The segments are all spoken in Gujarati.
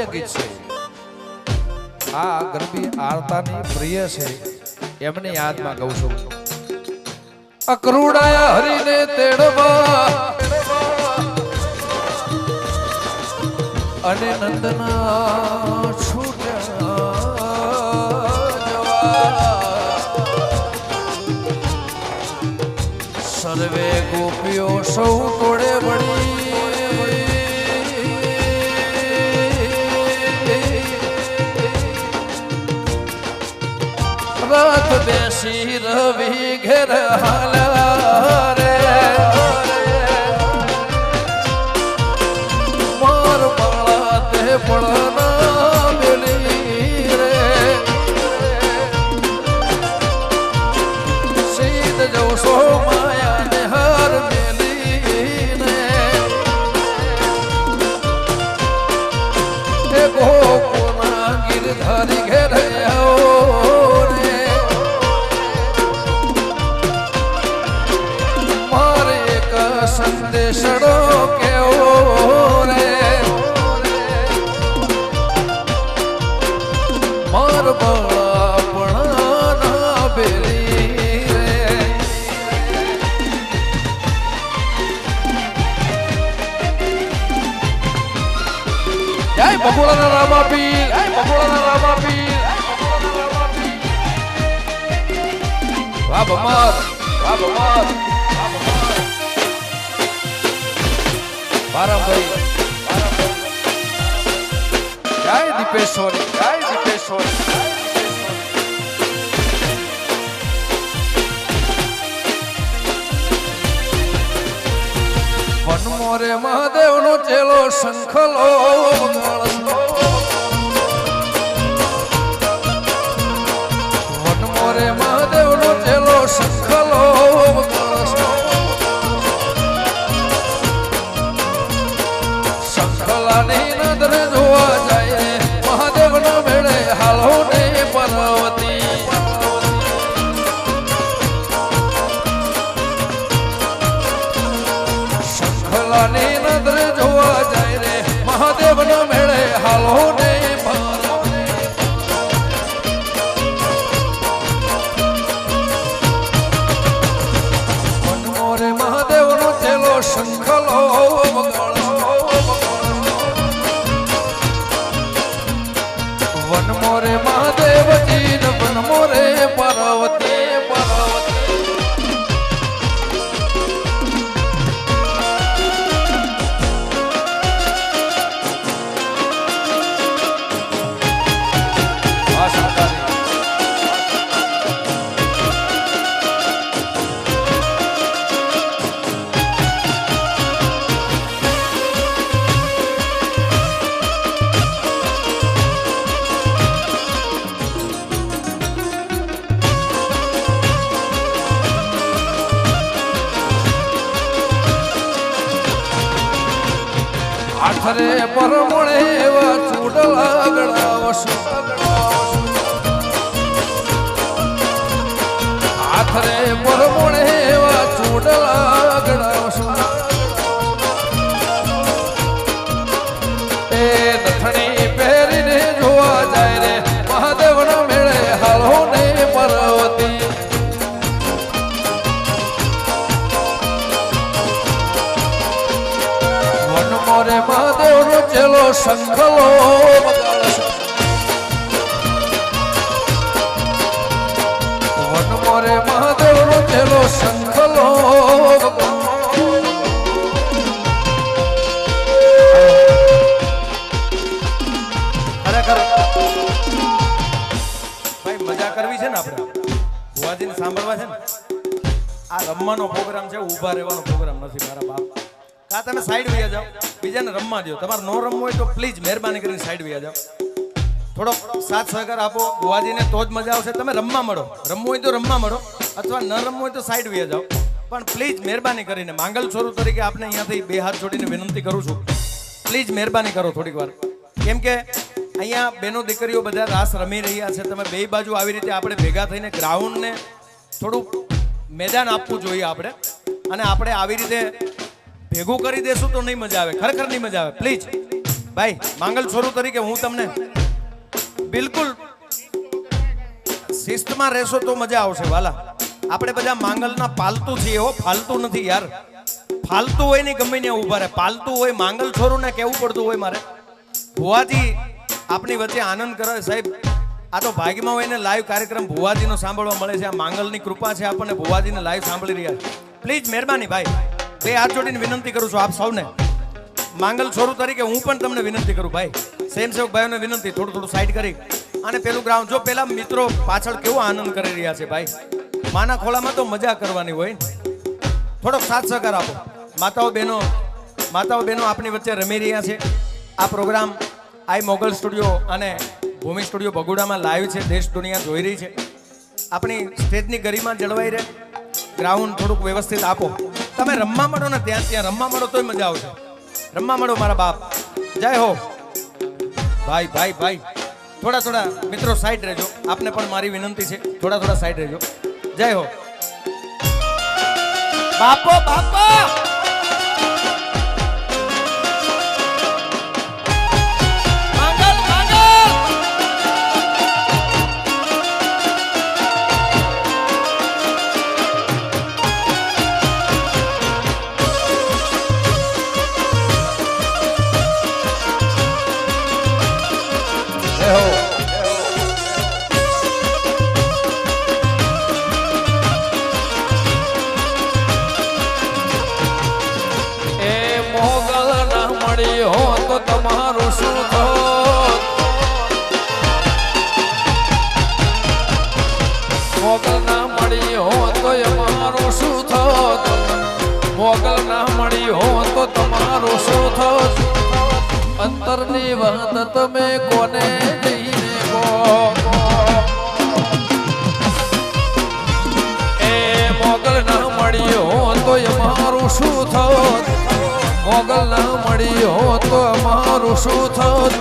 ગીત છે આ ગરબી આરતાની પ્રિય છે એમની યાદમાં કહું છું અકરુડાયા હરીને તેડવા અને નંદના સર્વે ગોપીઓ સૌ તોડે વળી રાત બેસી રવિ ઘેર હાલ્યા રે માર બાળા તે પડના બેલી રે સીધ જવશો ગિરધારી ઘેરે રે મારે એક સંદેશડો કેવો રે માર બાળપણા બેરી રે જય બગોળાના રામા પીર વાહ ભમાર બારાભાઈ જય દીપેશ્વરી વનમોરે મહાદેવ નો ચેલો શંખલો વનમોરે મહાદેવ નો ચેલો શંખલો શંખલાની નદરે જોવા જાય મહાદેવ નો મેળે હાલો ને પર્વતી શંખલાની નદરે જોવા જાય રે મહાદેવ નો મેળે હાલો ને વનમોરે મહાદેવ નો ચેલો શંખલો વનમોરે મહાદેવજી વનમોરે પાર્વતી આખરે પરમણે એવા ચૂડલા ગળાવશું આખરે પરમણે એવા ચૂડલા ગળાવશું એ દખણી પહેરીને જોવા જાય રે મહાદેવ નો મેળે હાલો ને પર્વતી વનમોરે મહાદેવ નો ચેલો શંખલો વનમોરે મહાદેવ નો ચેલો શંખલો ખરેખર ભાઈ મજા કરવી છે ને આપણે ભુવાજીને સાંભળવા છે ને આ રમવાનો પ્રોગ્રામ છે ઉભા રહેવાનો પ્રોગ્રામ નથી મારા બાપ કા તમે સાઈડ વયા જાઓ બીજાને રમવા દો તમારે નો રમવું હોય તો પ્લીઝ મહેરબાની કરીને સાઈડ વયા જાઓ થોડો સાથ સહકાર આપો ભુવાજીને તો જ મજા આવશે તમે રમવા મળો રમવું હોય તો રમવા મળો અથવા ન રમવું હોય તો સાઈડ વયા જાઓ પણ પ્લીઝ મહેરબાની કરીને માંગલ સ્વરૂપ તરીકે આપને અહીંયાથી બે હાથ જોડીને વિનંતી કરું છું પ્લીઝ મહેરબાની કરો થોડીક વાર કેમ કે અહીંયા બેનો દીકરીઓ બધા રાસ રમી રહ્યા છે તમે બે બાજુ આવી રીતે આપણે ભેગા થઈને ગ્રાઉન્ડને થોડું મેદાન આપવું જોઈએ આપણે અને આપણે આવી રીતે ભેગું કરી દેશું તો નહીં મજા આવે ખરેખર નહીં મજા આવે પ્લીઝ ભાઈ માંગલ છોરું તરીકે હું તમને બિલકુલ શિસ્તમાં રહેશો તો મજા આવશે વાલા. આપણે બધા માંગલના પાલતુ છીએ હો, ફાલતુ નથી યાર. ફાલતુ હોય ને ગમે ત્યાં ઊભા રહે, પાલતુ હોય માંગલ છોરું ને કેવું પડતું હોય મારે. ભુવાજી આપની વચ્ચે આનંદ કરે સાહેબ. આ તો ભાગ્યમાં હોય ને લાઈવ કાર્યક્રમ ભુવાજીનો સાંભળવા મળે છે. આ માંગલની કૃપા છે, આપણને ભુવાજીને લાઈવ સાંભળી રહ્યા છે. પ્લીઝ મહેરબાની ભાઈ, બે હાથ જોડીને વિનંતી કરું છું આપ સૌને. માંગલ છોરું તરીકે હું પણ તમને વિનંતી કરું ભાઈ, સ્વયંસેવક ભાઈઓને વિનંતી થોડું સાઈડ કરી અને પેલું ગ્રાઉન્ડ જો પેલા મિત્રો પાછળ કેવો આનંદ કરી રહ્યા છે ભાઈ. માના ખોળામાં તો મજા કરવાની હોય, થોડોક સાથ સહકાર આપો. માતાઓ બહેનો આપણી વચ્ચે રમી રહ્યા છે. આ પ્રોગ્રામ આઈ મોગલ સ્ટુડિયો અને ભૂમિ સ્ટુડિયો ભગુડામાં લાઈવ છે, દેશ દુનિયા જોઈ રહી છે. આપણી સ્ટેજની ગરિમા જળવાઈ રહે, ગ્રાઉન્ડ થોડુંક વ્યવસ્થિત આપો. તમે રમવા મળો ને ત્યાં રમવા મળો તોય મજા આવશે. રમવા મળો મારા બાપ, જય હો. ભાઈ ભાઈ ભાઈ થોડા મિત્રો સાઈડ રહેજો. આપને પણ મારી વિનંતી છે, થોડા સાઈડ રહેજો. જય હો બાપો બાપા. તો તમારું શું થોત? મોગલ ના મળી હો તો અમારું શું થોત? મોગલ ના મળી હો તો તમારું શું થોત? અંતરની વાત તમે કોને જઈને કહો? એ મોગલ ના મળી હો તો અમારું શું થોત? મોગલ ના મળી હો તો અમારું શું થોત?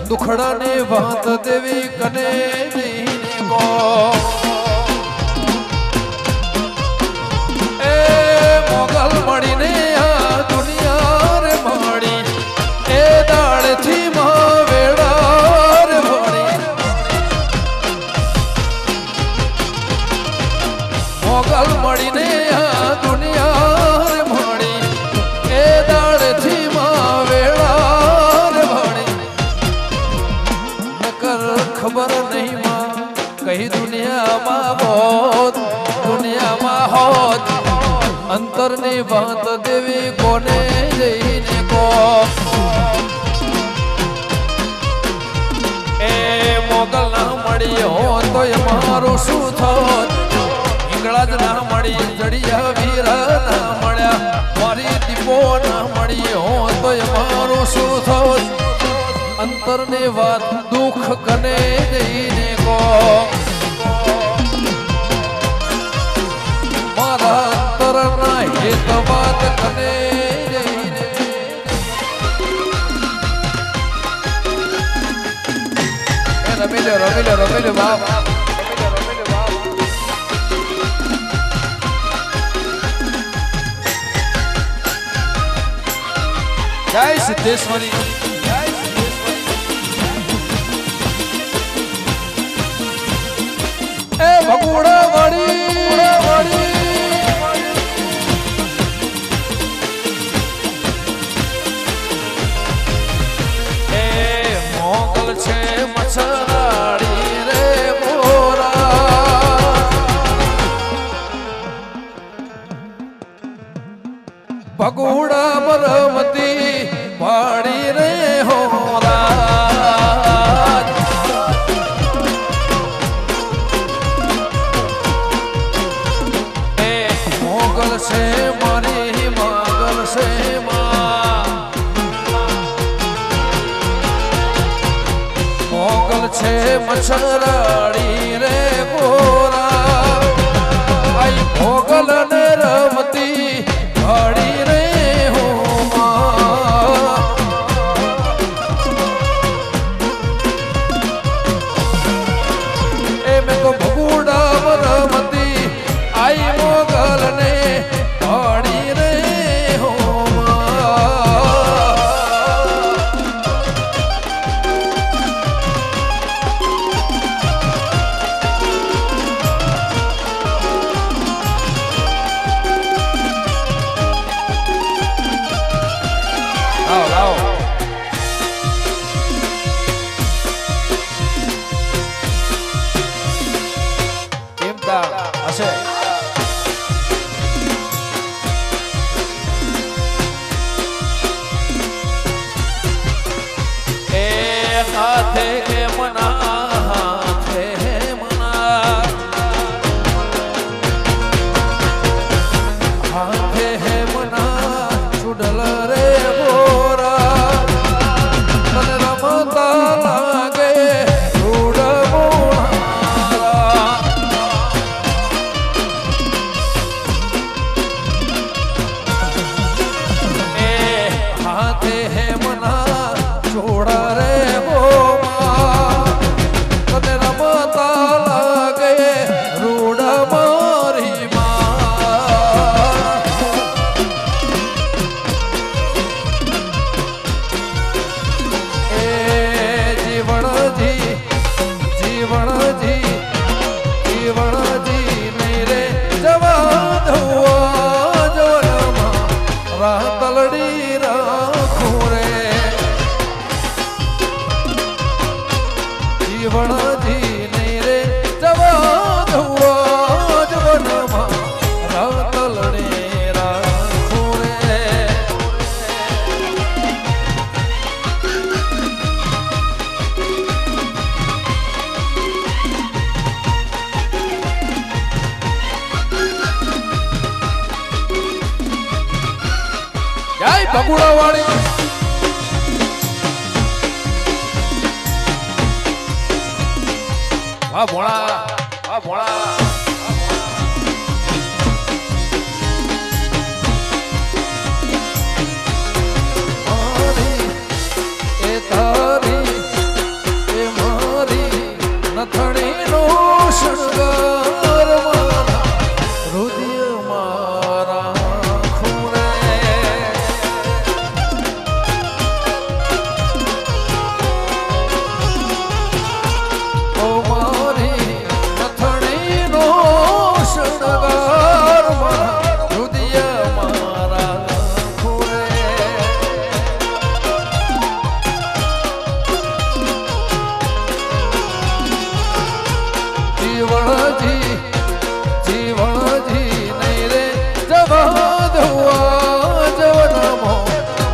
દુખડાની વાત દેવી કને જઈને કહો? એ મોગલ મળીને આ દુનિયા રે મળી, એ દાળથી માં વેળા રે ભણી. મોગલ મળીને આ દુનિયા રે મળી, એ દાળથી માં વેળા રે ભણી. નકર ખબર નહીં માં કઈ દુનિયામાં હોત, દુનિયામાં હોત. અંતરની વાત દેવી કોને જઈને કહો? એ મોગલ ના મળી હો તો મારું શું થોત? હિંગળા જ ના મળી, જડિયા વીરા ના મળ્યા, મારી દીપો ના મળી હો તો મારું શું થોત? અંતરની વાત દુઃખ કને જઈને કહો? મારા અંતરના હેત વાત કને જઈને? રમી લો બાપ. જય સિદ્ધેશ્વરી. એ ભગુડા વાળી એ મોગલ છે મચ્છરાડી રે મોરા. ભગુડા મરમતી વાડી રે હોરા. એ મોગલ છે મારી માગલ છે માં. મોગલ છે મચ્છરાડી રે ગોરા. આઈ મોગલ ને રમતી વાડી રે હો માં. એ મેં તો ભગુડા રમતી આઈ મોગલ ને વાડી રે હો માં. માથે હેમના છોડા રે ગોમાં તને રમતા લાગે રૂડ મારી માં એ જીવણજી જીવણજી જીવણજી નહીં રે જવા દઉં જવનમાં રાતલડી રાખું રે જીવણજી નહીં રે જવા દઉં જવનમાં રાતલડી રાખું રે જય બગુડા વાળી વાહ ભોળા વાહ ભોળા મારી એ તારી એ મારી નથણીનો શણગાર મારા હૃદય મારા ખૂણે ઓ મારી નથણીનો શણગાર મારા હૃદય મારા ખૂણે જીવણજી જીવણજી નહીં રે જવા દઉં જવનમો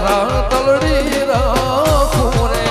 રાતલડી રાખું રે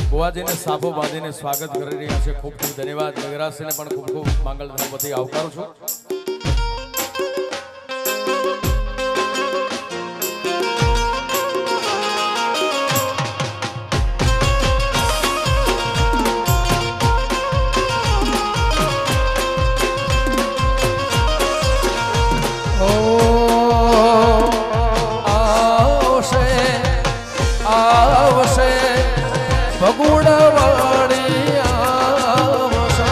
ભુવાજીને સાફો બાંધીને સ્વાગત કરી રહ્યા છે. ખૂબ ખૂબ ધન્યવાદ. મેઘરાજસિંહને પણ ખૂબ ખૂબ માંગલ ધર્મપતિ આવકારું છું. ભગુડા વાળી આવશે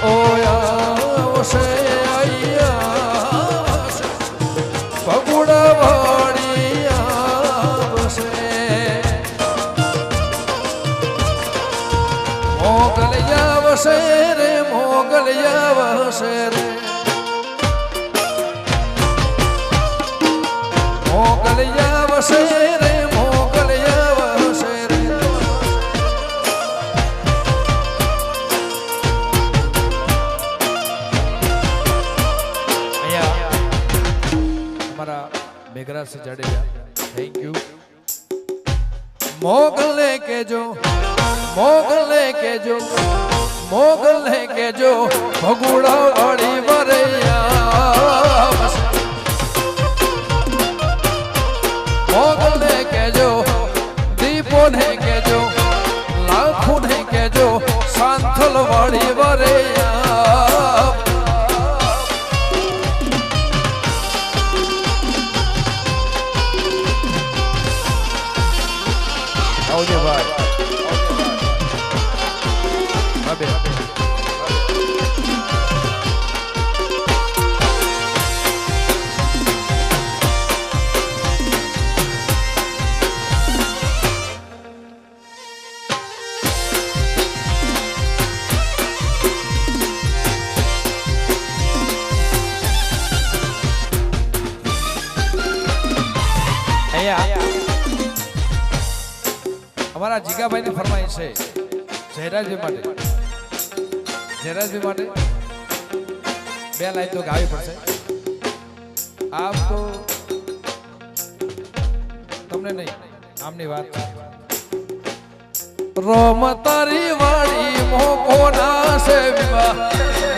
ઓયા આવશે આવશે ભગુડા વાળી આવશે મોગલ આવશે રે મોગલ આવશે રે મોગલિયા વસે રે મોગલિયા વસે રે અહીંયા અમારા મેઘરાજસિંહ જાડેજા, થેન્ક યુ. મોગલે કેજો મોગલે કેજો મોગલે કેજો ભગુડા વાળી વરૈયા વસે મોગલે કેજો દીપોને કેજો લાખોને કેજો સાંથલ વાળી વરૈયા આવજે ભાઈ. હા બે અહીંયા અમારા જીગાભાઈની ફરમાઈશ છે જયરાજભાઈ માટે બે લાઈન તો ગાવી પડશે. આમ તો તમને નહીં આમની વાત રોમ તારી વાળી મોકો ના સેવા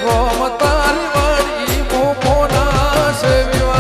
રોમ તારી વાળી મોકો ના સેવા